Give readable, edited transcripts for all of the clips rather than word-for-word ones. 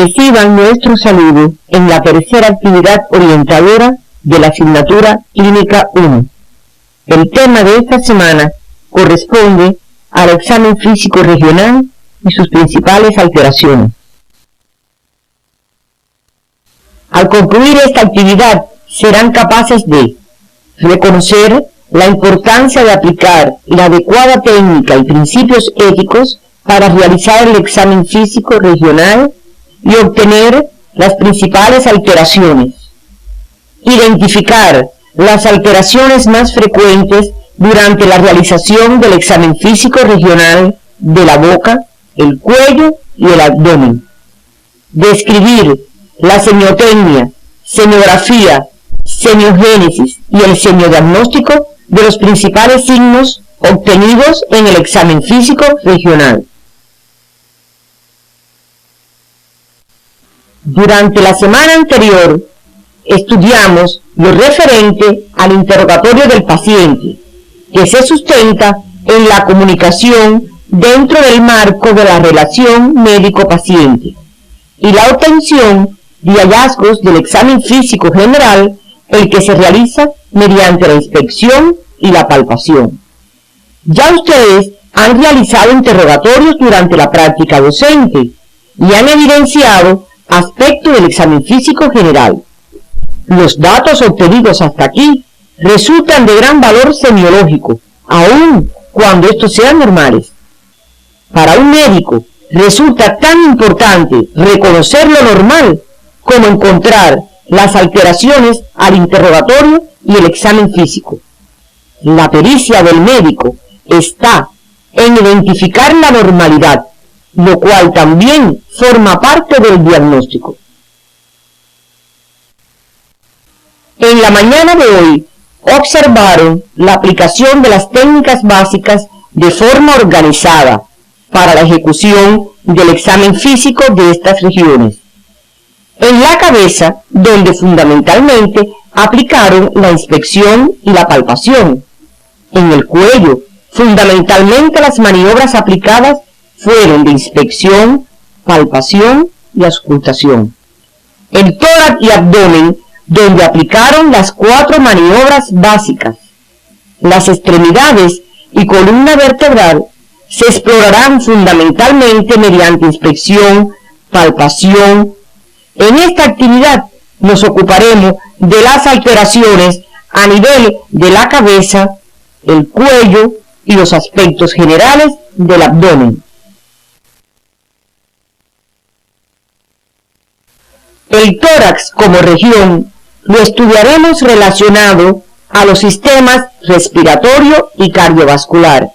Reciban nuestro saludo en la tercera actividad orientadora de la asignatura Clínica 1. El tema de esta semana corresponde al examen físico regional y sus principales alteraciones. Al concluir esta actividad, serán capaces de reconocer la importancia de aplicar la adecuada técnica y principios éticos para realizar el examen físico regional y obtener las principales alteraciones. Identificar las alteraciones más frecuentes durante la realización del examen físico regional de la boca, el cuello y el abdomen. Describir la semiotecnia, semiografía, semiogénesis y el semiodiagnóstico de los principales signos obtenidos en el examen físico regional. Durante la semana anterior, estudiamos lo referente al interrogatorio del paciente, que se sustenta en la comunicación dentro del marco de la relación médico-paciente, y la obtención de hallazgos del examen físico general, el que se realiza mediante la inspección y la palpación. Ya ustedes han realizado interrogatorios durante la práctica docente y han evidenciado aspectos del examen físico general. Los datos obtenidos hasta aquí resultan de gran valor semiológico, aun cuando estos sean normales. Para un médico resulta tan importante reconocer lo normal como encontrar las alteraciones al interrogatorio y el examen físico. La pericia del médico está en identificar la normalidad, lo cual también forma parte del diagnóstico. En la mañana de hoy observaron la aplicación de las técnicas básicas de forma organizada para la ejecución del examen físico de estas regiones. En la cabeza, donde fundamentalmente aplicaron la inspección y la palpación. En el cuello, fundamentalmente las maniobras aplicadas fueron de inspección, palpación y auscultación. El tórax y abdomen, donde aplicaron las 4 maniobras básicas. Las extremidades y columna vertebral se explorarán fundamentalmente mediante inspección, palpación. En esta actividad nos ocuparemos de las alteraciones a nivel de la cabeza, el cuello y los aspectos generales del abdomen. El tórax como región lo estudiaremos relacionado a los sistemas respiratorio y cardiovascular.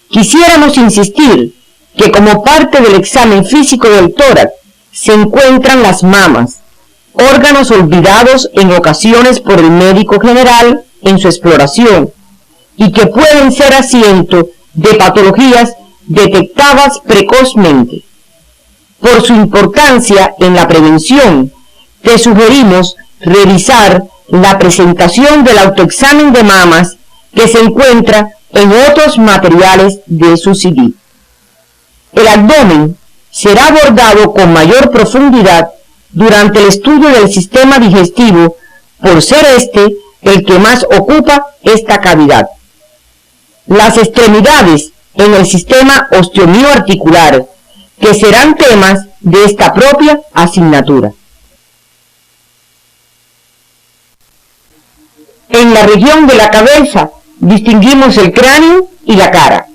Quisiéramos insistir que como parte del examen físico del tórax se encuentran las mamas, órganos olvidados en ocasiones por el médico general en su exploración y que pueden ser asiento de patologías detectadas precozmente. Por su importancia en la prevención, te sugerimos revisar la presentación del autoexamen de mamas que se encuentra en otros materiales de su CD. El abdomen será abordado con mayor profundidad durante el estudio del sistema digestivo, por ser este el que más ocupa esta cavidad. Las extremidades en el sistema osteomioarticular, que serán temas de esta propia asignatura. En la región de la cabeza distinguimos el cráneo y la cara.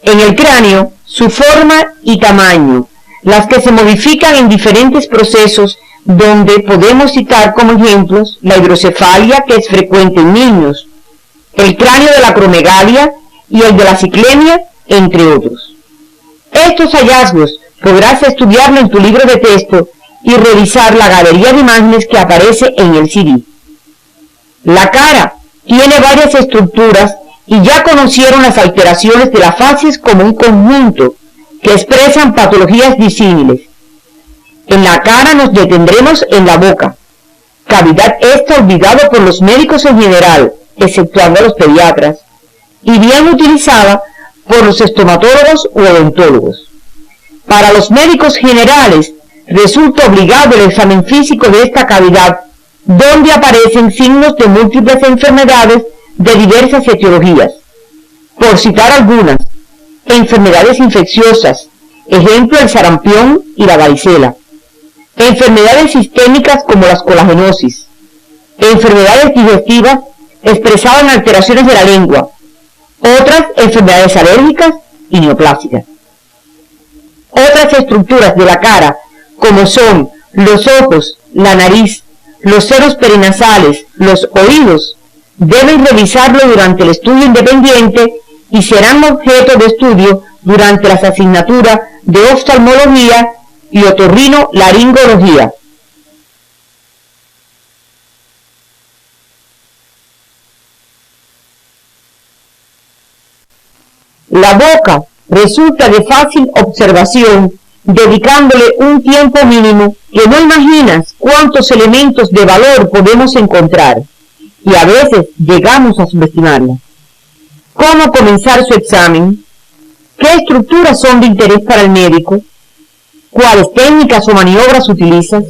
En el cráneo, su forma y tamaño, las que se modifican en diferentes procesos, donde podemos citar como ejemplos la hidrocefalia, que es frecuente en niños, el cráneo de la acromegalia y el de la ciclemia, entre otros. Estos hallazgos podrás estudiarlo en tu libro de texto y revisar la galería de imágenes que aparece en el CD. La cara tiene varias estructuras y ya conocieron las alteraciones de la facies como un conjunto que expresan patologías disímiles. En la cara nos detendremos en la boca, cavidad esta olvidada por los médicos en general, exceptuando a los pediatras, y bien utilizada por los estomatólogos u odontólogos. Para los médicos generales, resulta obligado el examen físico de esta cavidad, donde aparecen signos de múltiples enfermedades de diversas etiologías. Por citar algunas: enfermedades infecciosas, ejemplo el sarampión y la varicela; enfermedades sistémicas como las colagenosis; enfermedades digestivas expresadas en alteraciones de la lengua; otras enfermedades alérgicas y neoplásicas. Otras estructuras de la cara, como son los ojos, la nariz, los senos perinasales, los oídos, deben revisarlo durante el estudio independiente y serán objeto de estudio durante las asignaturas de oftalmología y otorrinolaringología. La boca resulta de fácil observación dedicándole un tiempo mínimo que no imaginas cuántos elementos de valor podemos encontrar, y a veces llegamos a subestimarla. ¿Cómo comenzar su examen? ¿Qué estructuras son de interés para el médico? ¿Cuáles técnicas o maniobras utilizas?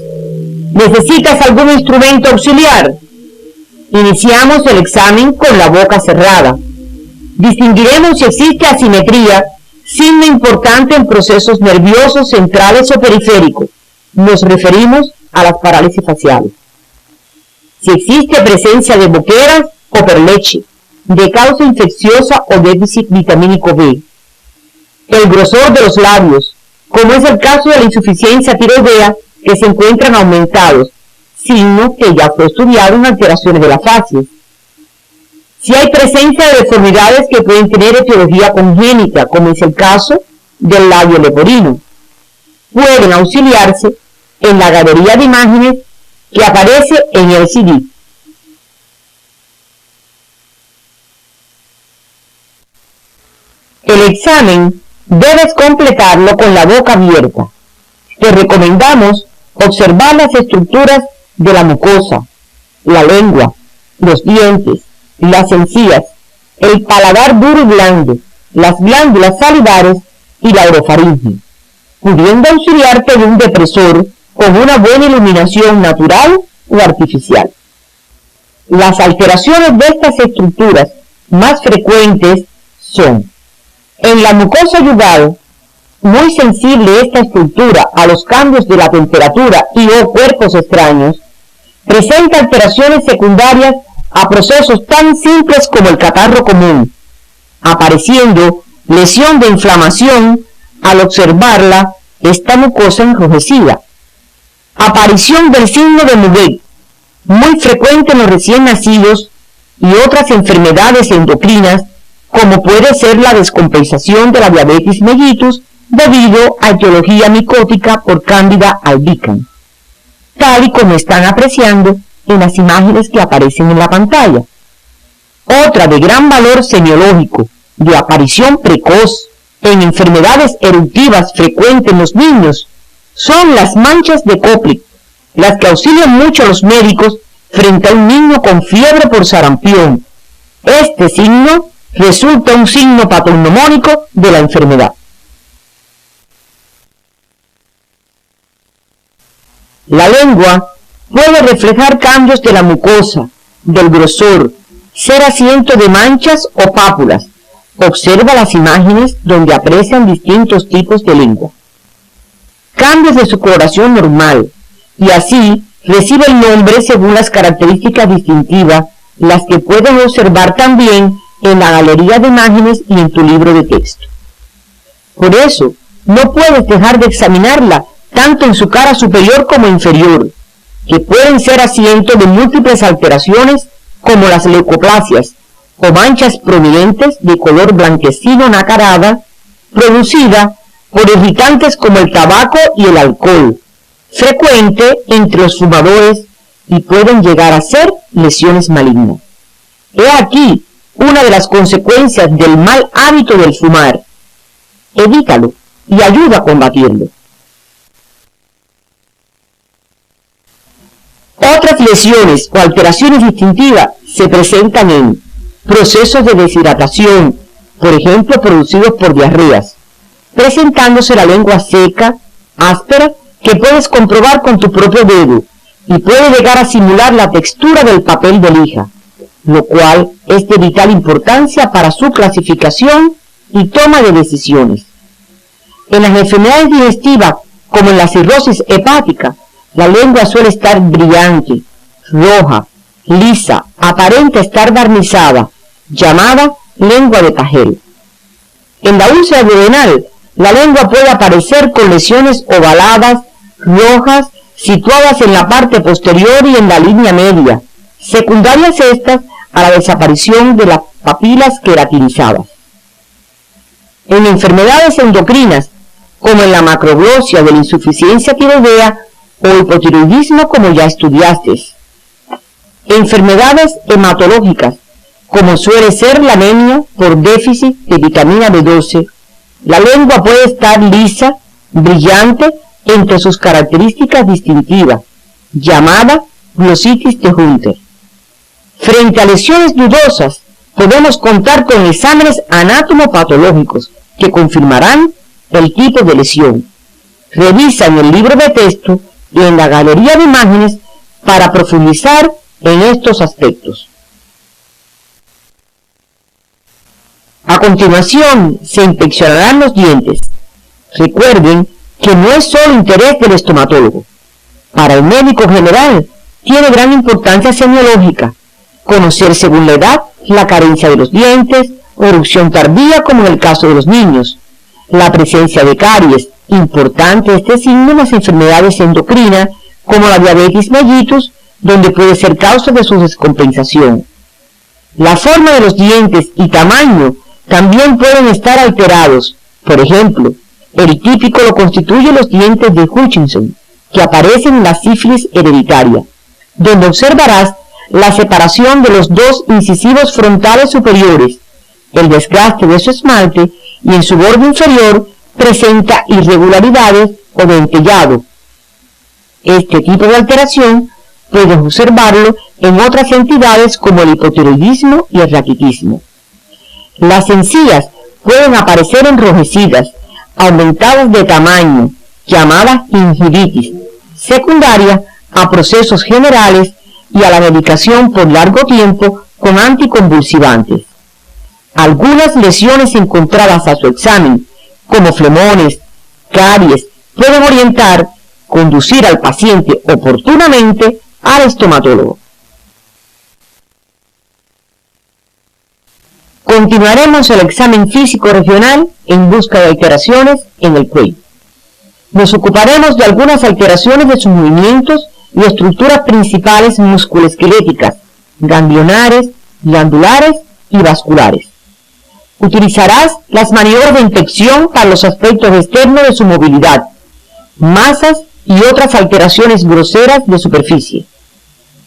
¿Necesitas algún instrumento auxiliar? Iniciamos el examen con la boca cerrada. Distinguiremos si existe asimetría, signo importante en procesos nerviosos centrales o periféricos. Nos referimos a las parálisis faciales. Si existe presencia de boqueras o perleche, de causa infecciosa o déficit vitamínico B. El grosor de los labios, como es el caso de la insuficiencia tiroidea, que se encuentran aumentados, signo que ya fue estudiado en alteraciones de la facies. Si hay presencia de deformidades que pueden tener etiología congénita, como es el caso del labio leporino, pueden auxiliarse en la galería de imágenes que aparece en el CD. El examen debes completarlo con la boca abierta. Te recomendamos observar las estructuras de la mucosa, la lengua, los dientes, las encías, el paladar duro y blando, las glándulas salivares y la orofaringe, pudiendo auxiliarte de un depresor con una buena iluminación natural o artificial. Las alteraciones de estas estructuras más frecuentes son: en la mucosa yugal, muy sensible esta estructura a los cambios de la temperatura y o cuerpos extraños, presenta alteraciones secundarias a procesos tan simples como el catarro común, apareciendo lesión de inflamación al observarla esta mucosa enrojecida, aparición del signo de Mouget, muy frecuente en los recién nacidos, y otras enfermedades endocrinas como puede ser la descompensación de la diabetes mellitus debido a etiología micótica por Candida albicans, tal y como están apreciando en las imágenes que aparecen en la pantalla. Otra de gran valor semiológico, de aparición precoz en enfermedades eruptivas frecuentes en los niños, son las manchas de Koplik, las que auxilian mucho a los médicos frente a un niño con fiebre por sarampión. Este signo resulta un signo patognomónico de la enfermedad. La lengua puede reflejar cambios de la mucosa, del grosor, ser asiento de manchas o pápulas. Observa las imágenes donde aprecian distintos tipos de lengua. Cambios de su coloración normal, y así recibe el nombre según las características distintivas, las que puedes observar también en la galería de imágenes y en tu libro de texto. Por eso, no puedes dejar de examinarla tanto en su cara superior como inferior, que pueden ser asiento de múltiples alteraciones como las leucoplasias o manchas prominentes de color blanquecino nacarada, producida por irritantes como el tabaco y el alcohol, frecuente entre los fumadores, y pueden llegar a ser lesiones malignas. He aquí una de las consecuencias del mal hábito del fumar. Evítalo y ayuda a combatirlo. Otras lesiones o alteraciones distintivas se presentan en procesos de deshidratación, por ejemplo producidos por diarreas, presentándose la lengua seca, áspera que puedes comprobar con tu propio dedo y puede llegar a simular la textura del papel de lija, lo cual es de vital importancia para su clasificación y toma de decisiones. En las enfermedades digestivas, como en la cirrosis hepática, la lengua suele estar brillante, roja, lisa, aparente estar barnizada, llamada lengua de Pagel. En la úlcera duodenal, la lengua puede aparecer con lesiones ovaladas, rojas, situadas en la parte posterior y en la línea media, secundarias estas a la desaparición de las papilas queratinizadas. En enfermedades endocrinas, como en la macroglosia de la insuficiencia tiroidea o hipotiroidismo, como ya estudiaste. Enfermedades hematológicas, como suele ser la anemia por déficit de vitamina B12, la lengua puede estar lisa, brillante, entre sus características distintivas, llamada glositis de Hunter. Frente a lesiones dudosas, podemos contar con exámenes anatomopatológicos que confirmarán el tipo de lesión. Revisa en el libro de texto y en la galería de imágenes para profundizar en estos aspectos. A continuación, se inspeccionarán los dientes. Recuerden que no es solo interés del estomatólogo. Para el médico general, tiene gran importancia semiológica, conocer según la edad la carencia de los dientes, o erupción tardía como en el caso de los niños, la presencia de caries, importante este signo en las enfermedades endocrinas como la diabetes mellitus, donde puede ser causa de su descompensación. La forma de los dientes y tamaño también pueden estar alterados. Por ejemplo, el típico lo constituyen los dientes de Hutchinson, que aparecen en la sífilis hereditaria, donde observarás la separación de los dos incisivos frontales superiores, el desgaste de su esmalte, y en su borde inferior presenta irregularidades o dentellado. Este tipo de alteración puedes observarlo en otras entidades como el hipotiroidismo y el raquitismo. Las encías pueden aparecer enrojecidas, aumentadas de tamaño, llamadas gingivitis, secundaria a procesos generales y a la medicación por largo tiempo con anticonvulsivantes. Algunas lesiones encontradas a su examen, como flemones, caries, pueden conducir al paciente oportunamente al estomatólogo. Continuaremos el examen físico regional en busca de alteraciones en el cuello. Nos ocuparemos de algunas alteraciones de sus movimientos y estructuras principales musculoesqueléticas, ganglionares, glandulares y vasculares. Utilizarás las maniobras de inspección para los aspectos externos de su movilidad, masas y otras alteraciones groseras de superficie.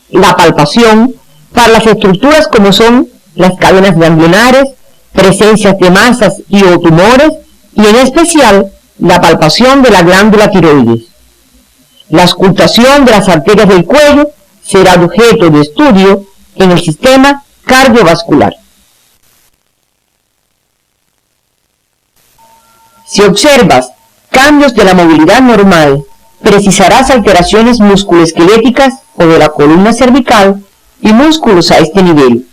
La palpación para las estructuras como son las cadenas ganglionares, presencias de masas y o tumores, y en especial la palpación de la glándula tiroides. La auscultación de las arterias del cuello será objeto de estudio en el sistema cardiovascular. Si observas cambios de la movilidad normal, precisarás alteraciones musculoesqueléticas o de la columna cervical y músculos a este nivel.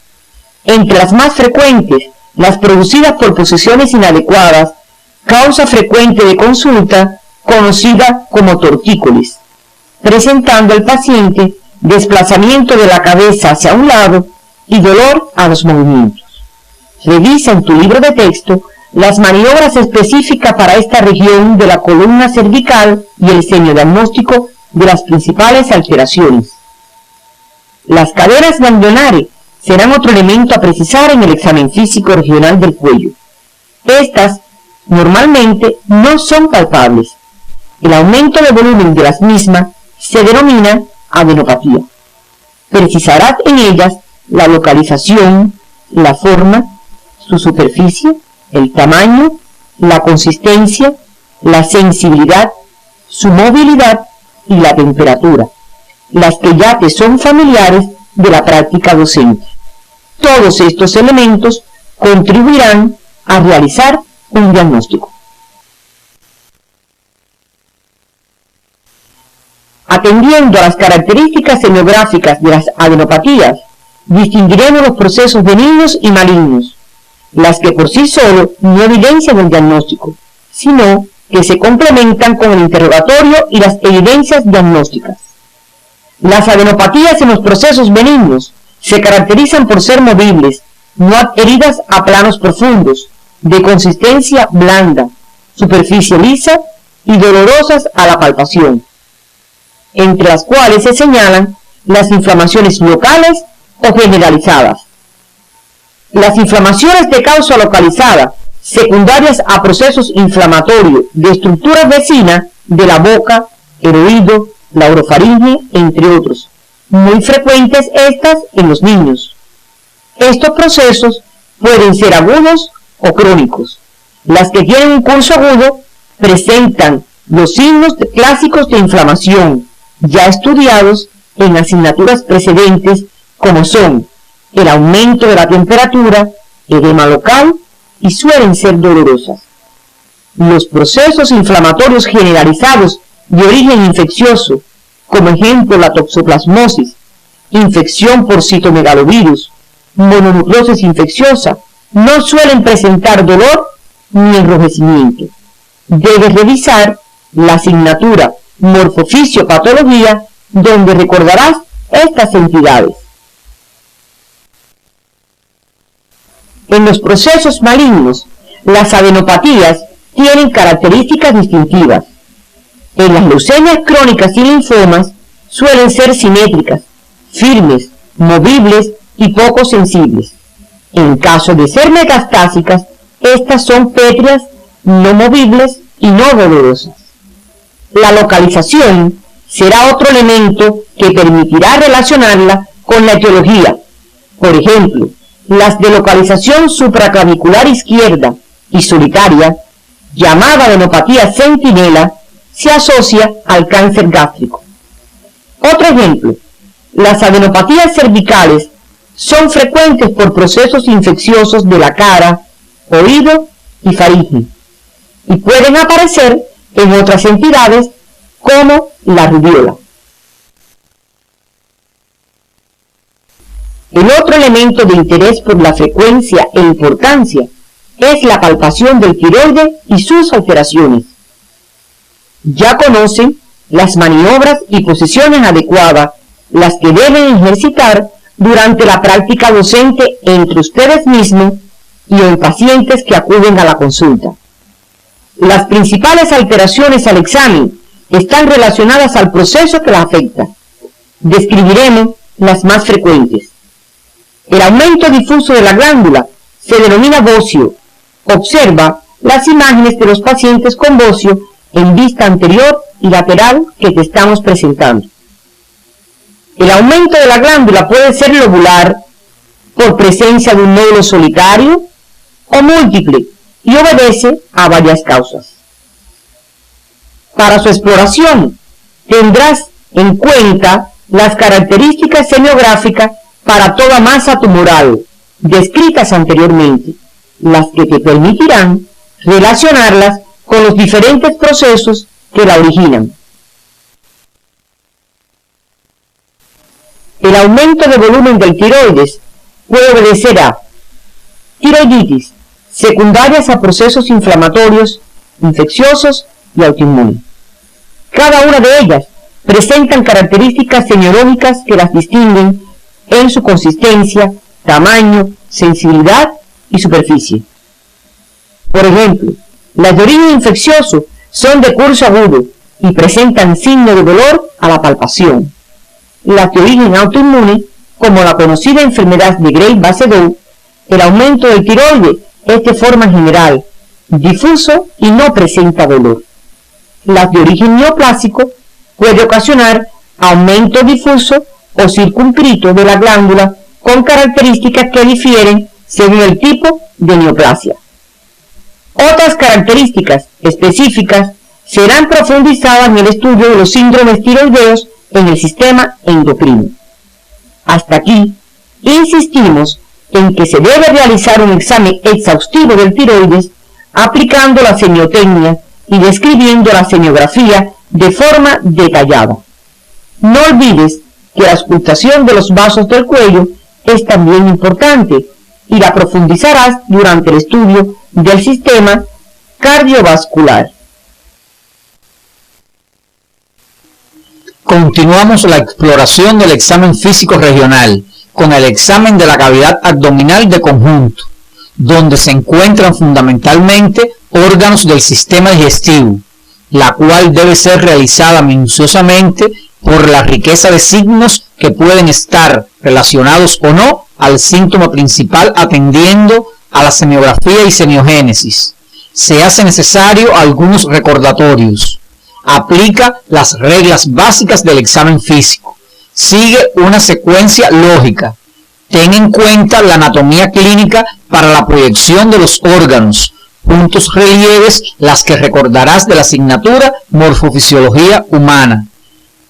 Entre las más frecuentes, las producidas por posiciones inadecuadas, causa frecuente de consulta conocida como tortícolis, presentando al paciente desplazamiento de la cabeza hacia un lado y dolor a los movimientos. Revisa en tu libro de texto las maniobras específicas para esta región de la columna cervical y el semiodiagnóstico de las principales alteraciones. Las cadenas ganglionares serán otro elemento a precisar en el examen físico regional del cuello. Estas normalmente no son palpables. El aumento de volumen de las mismas se denomina adenopatía. Precisarás en ellas la localización, la forma, su superficie, el tamaño, la consistencia, la sensibilidad, su movilidad y la temperatura, las que ya te son familiares de la práctica docente. Todos estos elementos contribuirán a realizar un diagnóstico. Atendiendo a las características semiográficas de las adenopatías, distinguiremos los procesos benignos y malignos, las que por sí solo no evidencian el diagnóstico, sino que se complementan con el interrogatorio y las evidencias diagnósticas. Las adenopatías en los procesos benignos se caracterizan por ser movibles, no adheridas a planos profundos, de consistencia blanda, superficie lisa y dolorosas a la palpación, entre las cuales se señalan las inflamaciones locales o generalizadas. Las inflamaciones de causa localizada, secundarias a procesos inflamatorios de estructuras vecinas de la boca, el oído, la orofaringe, entre otros, muy frecuentes estas en los niños. Estos procesos pueden ser agudos o crónicos. Las que tienen un curso agudo presentan los signos clásicos de inflamación, ya estudiados en asignaturas precedentes, como son el aumento de la temperatura, edema local y suelen ser dolorosas. Los procesos inflamatorios generalizados de origen infeccioso, como ejemplo la toxoplasmosis, infección por citomegalovirus, mononucleosis infecciosa, no suelen presentar dolor ni enrojecimiento. Debes revisar la asignatura Morfofisiopatología, donde recordarás estas entidades. En los procesos malignos, las adenopatías tienen características distintivas. En las leucemias crónicas y linfomas suelen ser simétricas, firmes, movibles y poco sensibles. En caso de ser metastásicas, estas son pétreas, no movibles y no dolorosas. La localización será otro elemento que permitirá relacionarla con la etiología. Por ejemplo, las de localización supraclavicular izquierda y solitaria, llamada adenopatía centinela, se asocia al cáncer gástrico. Otro ejemplo, las adenopatías cervicales son frecuentes por procesos infecciosos de la cara, oído y faringe, y pueden aparecer en otras entidades como la rubiola. El otro elemento de interés por la frecuencia e importancia es la palpación del tiroides y sus alteraciones. Ya conocen las maniobras y posiciones adecuadas, las que deben ejercitar durante la práctica docente entre ustedes mismos y en pacientes que acuden a la consulta. Las principales alteraciones al examen están relacionadas al proceso que la afecta. Describiremos las más frecuentes. El aumento difuso de la glándula se denomina bocio. Observa las imágenes de los pacientes con bocio en vista anterior y lateral que te estamos presentando. El aumento de la glándula puede ser lobular, por presencia de un nódulo solitario o múltiple, y obedece a varias causas. Para su exploración, tendrás en cuenta las características semiográficas para toda masa tumoral, descritas anteriormente, las que te permitirán relacionarlas con los diferentes procesos que la originan. El aumento de volumen del tiroides puede obedecer a tiroiditis, secundarias a procesos inflamatorios, infecciosos y autoinmunes. Cada una de ellas presentan características semiológicas que las distinguen en su consistencia, tamaño, sensibilidad y superficie. Por ejemplo, las de origen infeccioso son de curso agudo y presentan signo de dolor a la palpación. Las de origen autoinmune, como la conocida enfermedad de Graves-Basedow, el aumento del tiroides es de forma general, difuso y no presenta dolor. Las de origen neoplásico puede ocasionar aumento difuso o circunscrito de la glándula con características que difieren según el tipo de neoplasia. Otras características específicas serán profundizadas en el estudio de los síndromes tiroideos en el sistema endocrino. Hasta aquí, insistimos en que se debe realizar un examen exhaustivo del tiroides aplicando la semiotecnia y describiendo la semiografía de forma detallada. No olvides que la auscultación de los vasos del cuello es también importante y la profundizarás durante el estudio del sistema cardiovascular. Continuamos la exploración del examen físico regional con el examen de la cavidad abdominal de conjunto, donde se encuentran fundamentalmente órganos del sistema digestivo, la cual debe ser realizada minuciosamente por la riqueza de signos que pueden estar relacionados o no al síntoma principal atendiendo a la semiografía y semiogénesis. Se hace necesario algunos recordatorios. Aplica las reglas básicas del examen físico. Sigue una secuencia lógica. Ten en cuenta la anatomía clínica para la proyección de los órganos. Puntos relieves, las que recordarás de la asignatura Morfofisiología Humana.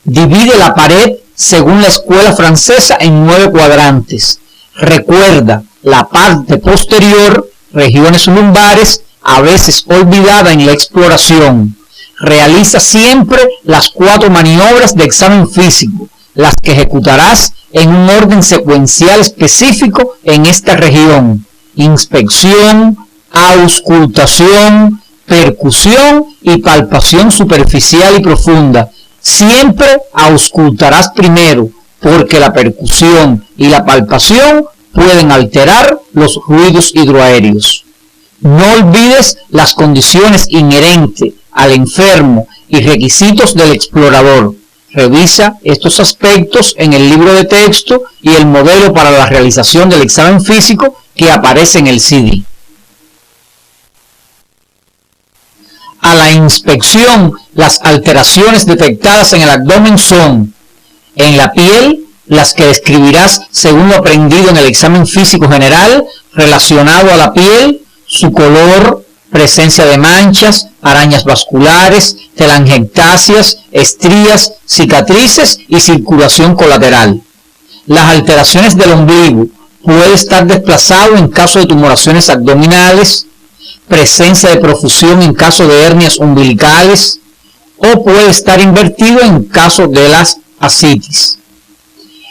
Divide la pared según la escuela francesa en 9 cuadrantes. Recuerda la parte posterior, regiones lumbares, a veces olvidada en la exploración. Realiza siempre las 4 maniobras de examen físico, las que ejecutarás en un orden secuencial específico en esta región: inspección, auscultación, percusión y palpación superficial y profunda. Siempre auscultarás primero, porque la percusión y la palpación pueden alterar los ruidos hidroaéreos. No olvides las condiciones inherentes al enfermo y requisitos del explorador. Revisa estos aspectos en el libro de texto y el modelo para la realización del examen físico que aparece en el CD. A la inspección, las alteraciones detectadas en el abdomen son: en la piel, las que describirás según lo aprendido en el examen físico general relacionado a la piel, su color, presencia de manchas, arañas vasculares, telangiectasias, estrías, cicatrices y circulación colateral. Las alteraciones del ombligo: puede estar desplazado en caso de tumoraciones abdominales, presencia de profusión en caso de hernias umbilicales, o puede estar invertido en caso de las ascitis.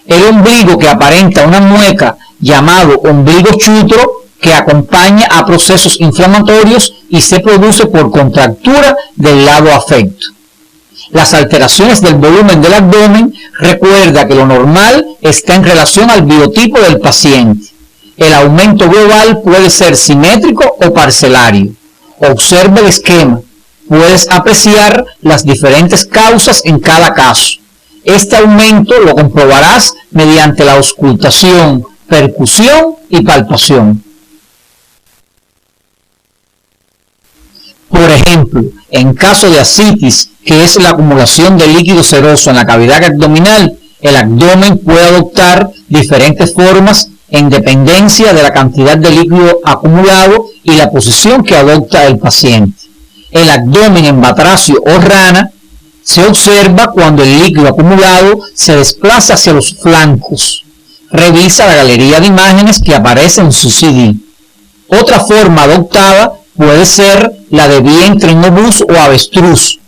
El ombligo que aparenta una mueca, llamado ombligo chutro, que acompaña a procesos inflamatorios y se produce por contractura del lado afecto. Las alteraciones del volumen del abdomen: recuerda que lo normal está en relación al biotipo del paciente. El aumento global puede ser simétrico o parcelario. Observa el esquema. Puedes apreciar las diferentes causas en cada caso. Este aumento lo comprobarás mediante la auscultación, percusión y palpación. Por ejemplo, en caso de ascitis, que es la acumulación de líquido seroso en la cavidad abdominal, el abdomen puede adoptar diferentes formas en dependencia de la cantidad de líquido acumulado y la posición que adopta el paciente. El abdomen en batracio o rana se observa cuando el líquido acumulado se desplaza hacia los flancos. Revisa la galería de imágenes que aparece en su CD. Otra forma adoptada puede ser la de vientre en obús o avestruz,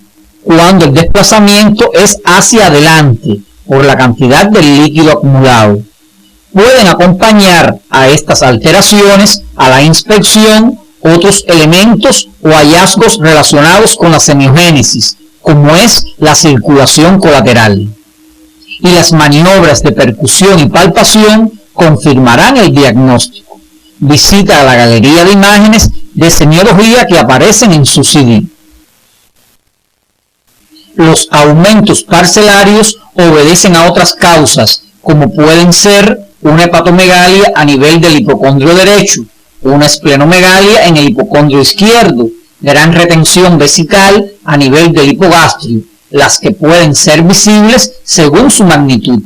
cuando el desplazamiento es hacia adelante por la cantidad del líquido acumulado. Pueden acompañar a estas alteraciones a la inspección otros elementos o hallazgos relacionados con la semiogénesis, como es la circulación colateral. Y las maniobras de percusión y palpación confirmarán el diagnóstico. Visita la galería de imágenes de semiología que aparecen en su CD. Los aumentos parcelarios obedecen a otras causas, como pueden ser una hepatomegalia a nivel del hipocondrio derecho, una esplenomegalia en el hipocondrio izquierdo, gran retención vesical a nivel del hipogastrio, las que pueden ser visibles según su magnitud.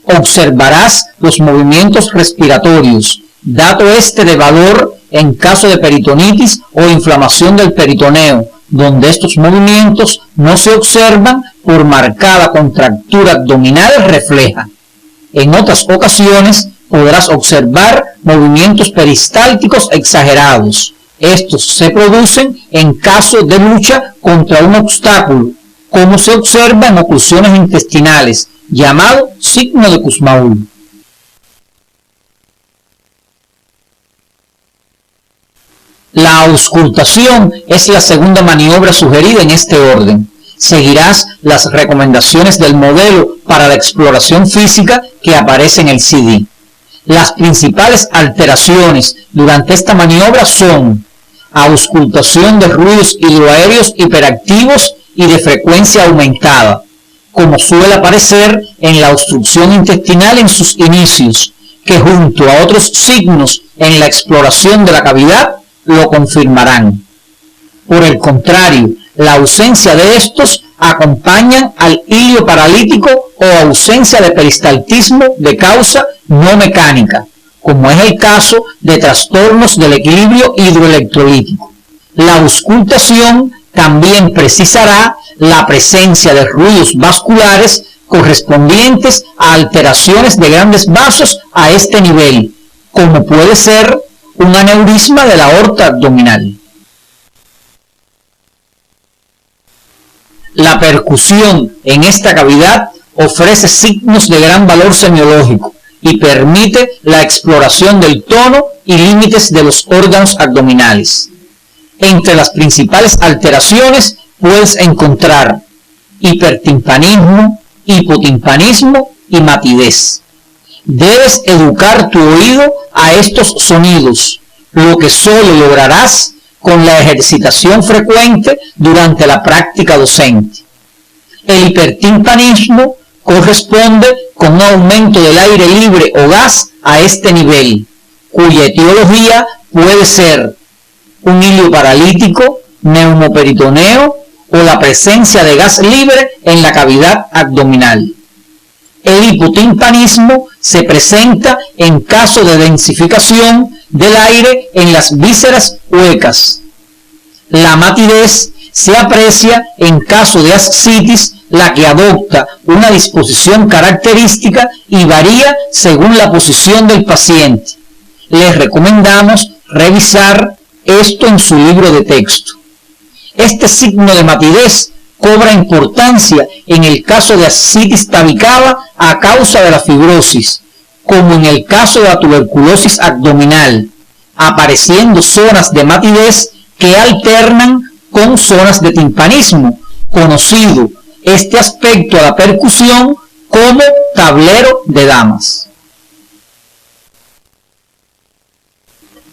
Observarás los movimientos respiratorios, dato este de valor en caso de peritonitis o inflamación del peritoneo, donde estos movimientos no se observan por marcada contractura abdominal refleja. En otras ocasiones podrás observar movimientos peristálticos exagerados. Estos se producen en caso de lucha contra un obstáculo, como se observa en oclusiones intestinales, llamado signo de Kussmaul. La auscultación es la segunda maniobra sugerida en este orden. Seguirás las recomendaciones del modelo para la exploración física que aparece en el CD. Las principales alteraciones durante esta maniobra son auscultación de ruidos hidroaéreos hiperactivos y de frecuencia aumentada, como suele aparecer en la obstrucción intestinal en sus inicios, que junto a otros signos en la exploración de la cavidad lo confirmarán. Por el contrario, la ausencia de estos acompañan al ilio paralítico o ausencia de peristaltismo de causa no mecánica, como es el caso de trastornos del equilibrio hidroelectrolítico. La auscultación también precisará la presencia de ruidos vasculares correspondientes a alteraciones de grandes vasos a este nivel, como puede ser un aneurisma de la aorta abdominal. La percusión en esta cavidad ofrece signos de gran valor semiológico y permite la exploración del tono y límites de los órganos abdominales. Entre las principales alteraciones puedes encontrar hipertimpanismo, hipotimpanismo y matidez. Debes educar tu oído a estos sonidos, lo que solo lograrás con la ejercitación frecuente durante la práctica docente. El hipertimpanismo corresponde con un aumento del aire libre o gas a este nivel, cuya etiología puede ser un ilio paralítico, neumoperitoneo o la presencia de gas libre en la cavidad abdominal. El hipotimpanismo se presenta en caso de densificación del aire en las vísceras huecas. La matidez se aprecia en caso de ascitis, la que adopta una disposición característica y varía según la posición del paciente. Les recomendamos revisar esto en su libro de texto. Este signo de matidez cobra importancia en el caso de ascitis tabicada a causa de la fibrosis, como en el caso de la tuberculosis abdominal, apareciendo zonas de matidez que alternan con zonas de timpanismo, conocido este aspecto a la percusión como tablero de damas.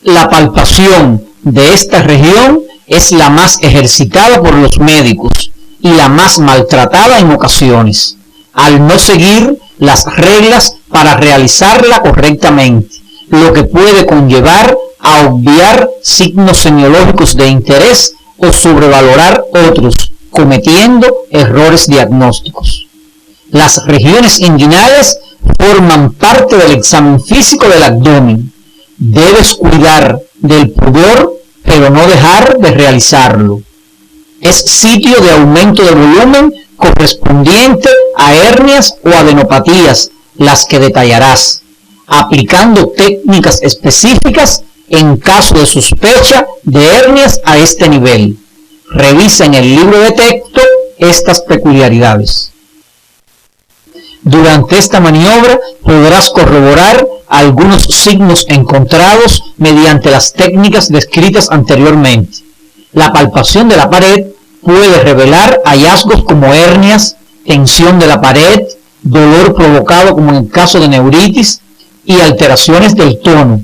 La palpación de esta región es la más ejercitada por los médicos y la más maltratada en ocasiones, al no seguir las reglas para realizarla correctamente, lo que puede conllevar a obviar signos semiológicos de interés o sobrevalorar otros, cometiendo errores diagnósticos. Las regiones inguinales forman parte del examen físico del abdomen. Debes cuidar del pudor, pero no dejar de realizarlo. Es sitio de aumento de volumen correspondiente a hernias o adenopatías, las que detallarás, aplicando técnicas específicas en caso de sospecha de hernias a este nivel. Revisa en el libro de texto estas peculiaridades. Durante esta maniobra podrás corroborar algunos signos encontrados mediante las técnicas descritas anteriormente. La palpación de la pared puede revelar hallazgos como hernias, tensión de la pared, dolor provocado como en el caso de neuritis y alteraciones del tono,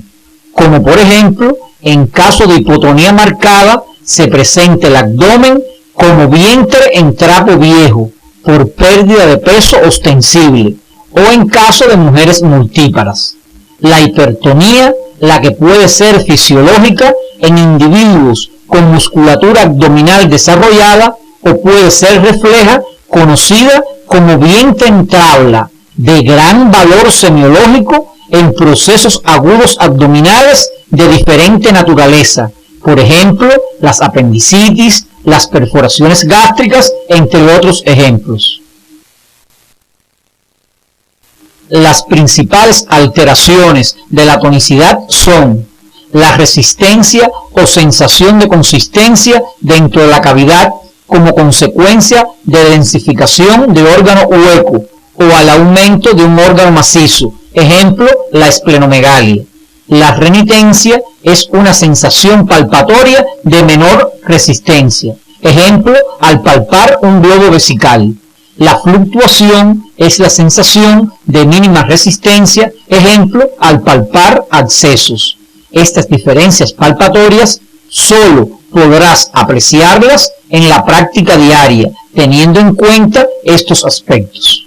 como por ejemplo en caso de hipotonía marcada se presenta el abdomen como vientre en trapo viejo por pérdida de peso ostensible o en caso de mujeres multíparas. La hipertonía, la que puede ser fisiológica en individuos con musculatura abdominal desarrollada o puede ser refleja, conocida como vientre en tabla, de gran valor semiológico en procesos agudos abdominales de diferente naturaleza, por ejemplo, las apendicitis, las perforaciones gástricas, entre otros ejemplos. Las principales alteraciones de la tonicidad son la resistencia o sensación de consistencia dentro de la cavidad como consecuencia de densificación de órgano hueco o al aumento de un órgano macizo, ejemplo, la esplenomegalia. La renitencia es una sensación palpatoria de menor resistencia, ejemplo, al palpar un globo vesical. La fluctuación es la sensación de mínima resistencia, ejemplo, al palpar abscesos. Estas diferencias palpatorias solo podrás apreciarlas en la práctica diaria, teniendo en cuenta estos aspectos.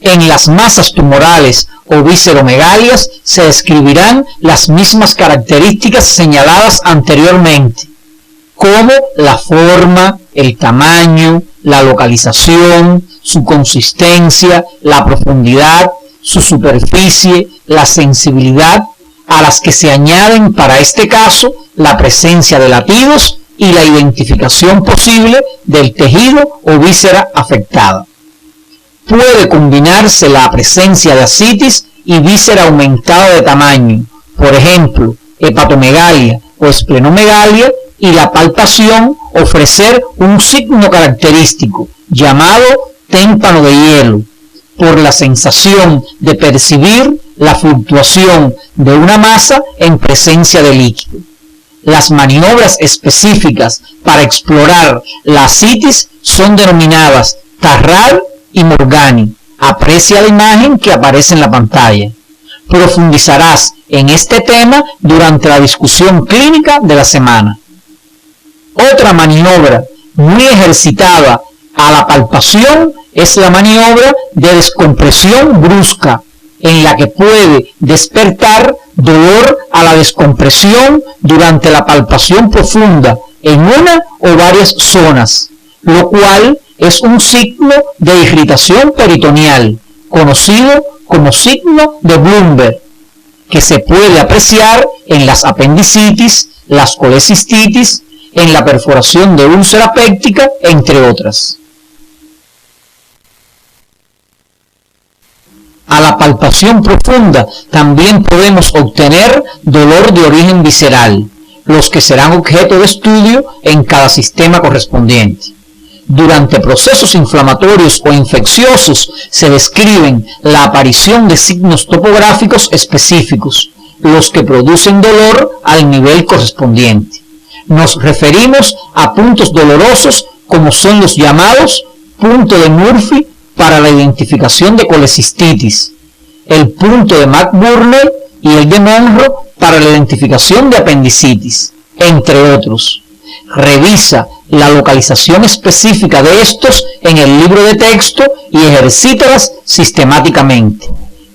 En las masas tumorales o visceromegalias se describirán las mismas características señaladas anteriormente, como la forma, el tamaño, la localización, su consistencia, la profundidad, su superficie, la sensibilidad, a las que se añaden para este caso la presencia de latidos y la identificación posible del tejido o víscera afectada. Puede combinarse la presencia de ascitis y víscera aumentada de tamaño, por ejemplo, hepatomegalia o esplenomegalia, y la palpación ofrecer un signo característico llamado témpano de hielo, por la sensación de percibir la fluctuación de una masa en presencia de líquido. Las maniobras específicas para explorar la ascitis son denominadas Tarrant y Morgani. Aprecia la imagen que aparece en la pantalla. Profundizarás en este tema durante la discusión clínica de la semana. Otra maniobra muy ejercitada a la palpación es la maniobra de descompresión brusca, en la que puede despertar dolor a la descompresión durante la palpación profunda en una o varias zonas, lo cual es un signo de irritación peritoneal, conocido como signo de Blumberg, que se puede apreciar en las apendicitis, las colecistitis, en la perforación de úlcera péptica, entre otras. A la palpación profunda también podemos obtener dolor de origen visceral, los que serán objeto de estudio en cada sistema correspondiente. Durante procesos inflamatorios o infecciosos se describen la aparición de signos topográficos específicos, los que producen dolor al nivel correspondiente. Nos referimos a puntos dolorosos como son los llamados punto de Murphy para la identificación de colecistitis, el punto de McBurney y el de Monro para la identificación de apendicitis, entre otros. Revisa la localización específica de estos en el libro de texto y ejercítalas sistemáticamente.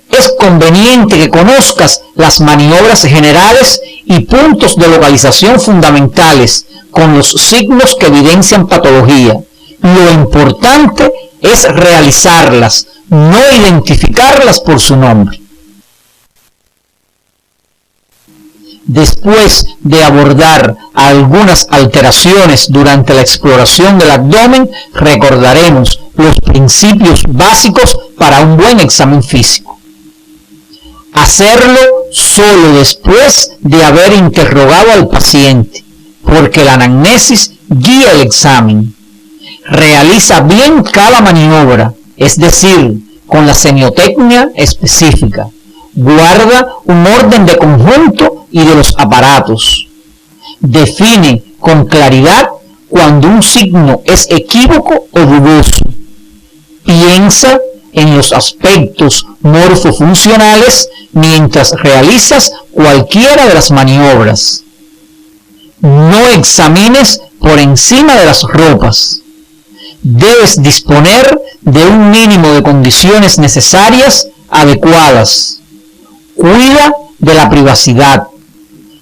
Es conveniente que conozcas las maniobras generales y puntos de localización fundamentales con los signos que evidencian patología. Lo importante es realizarlas, no identificarlas por su nombre. Después de abordar algunas alteraciones durante la exploración del abdomen, recordaremos los principios básicos para un buen examen físico. Hacerlo solo después de haber interrogado al paciente, porque la anamnesis guía el examen. Realiza bien cada maniobra, es decir, con la semiotecnia específica. Guarda un orden de conjunto y de los aparatos. Define con claridad cuando un signo es equívoco o dudoso. Piensa en los aspectos morfofuncionales mientras realizas cualquiera de las maniobras. No examines por encima de las ropas. Debes disponer de un mínimo de condiciones necesarias adecuadas. Cuida de la privacidad.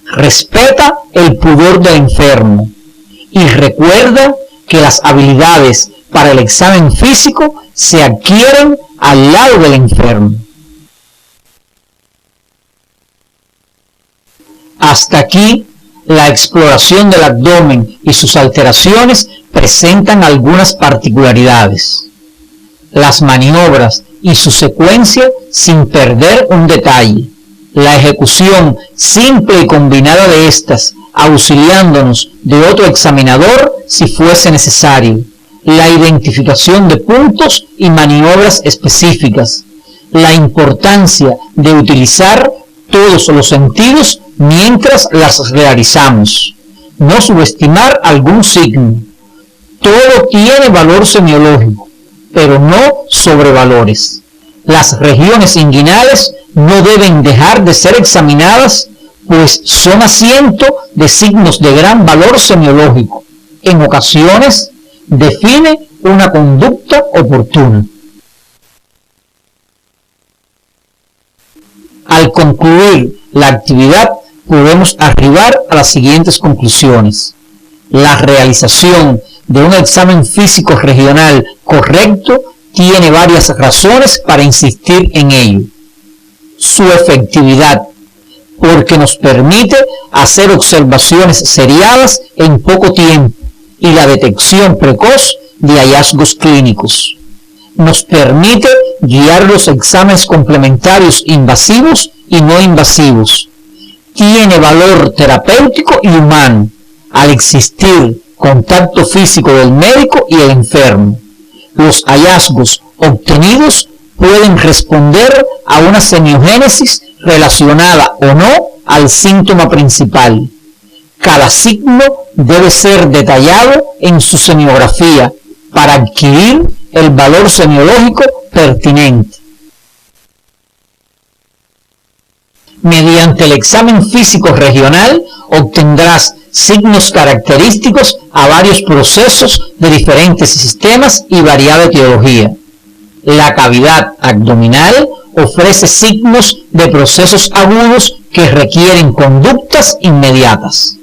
Respeta el pudor del enfermo. Y recuerda que las habilidades para el examen físico se adquieren al lado del enfermo. Hasta aquí, la exploración del abdomen y sus alteraciones presentan algunas particularidades. Las maniobras y su secuencia sin perder un detalle. La ejecución simple y combinada de estas, auxiliándonos de otro examinador si fuese necesario. La identificación de puntos y maniobras específicas. La importancia de utilizar todos los sentidos mientras las realizamos. No subestimar algún signo. Todo tiene valor semiológico, pero no sobrevalores. Las regiones inguinales no deben dejar de ser examinadas, pues son asiento de signos de gran valor semiológico. En ocasiones, define una conducta oportuna. Al concluir la actividad, podemos arribar a las siguientes conclusiones. La realización de un examen físico regional correcto tiene varias razones para insistir en ello. Su efectividad, porque nos permite hacer observaciones seriadas en poco tiempo y la detección precoz de hallazgos clínicos. Nos permite guiar los exámenes complementarios invasivos y no invasivos. Tiene valor terapéutico y humano, al existir contacto físico del médico y el enfermo. Los hallazgos obtenidos pueden responder a una semiogénesis relacionada o no al síntoma principal. Cada signo debe ser detallado en su semiografía para adquirir el valor semiológico pertinente. Mediante el examen físico regional obtendrás signos característicos a varios procesos de diferentes sistemas y variada etiología. La cavidad abdominal ofrece signos de procesos agudos que requieren conductas inmediatas.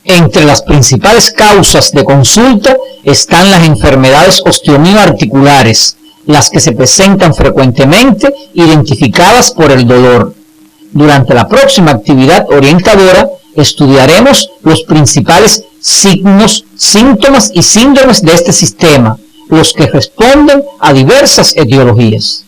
Entre las principales causas de consulta están las enfermedades osteomioarticulares, las que se presentan frecuentemente identificadas por el dolor. Durante la próxima actividad orientadora estudiaremos los principales signos, síntomas y síndromes de este sistema, los que responden a diversas etiologías.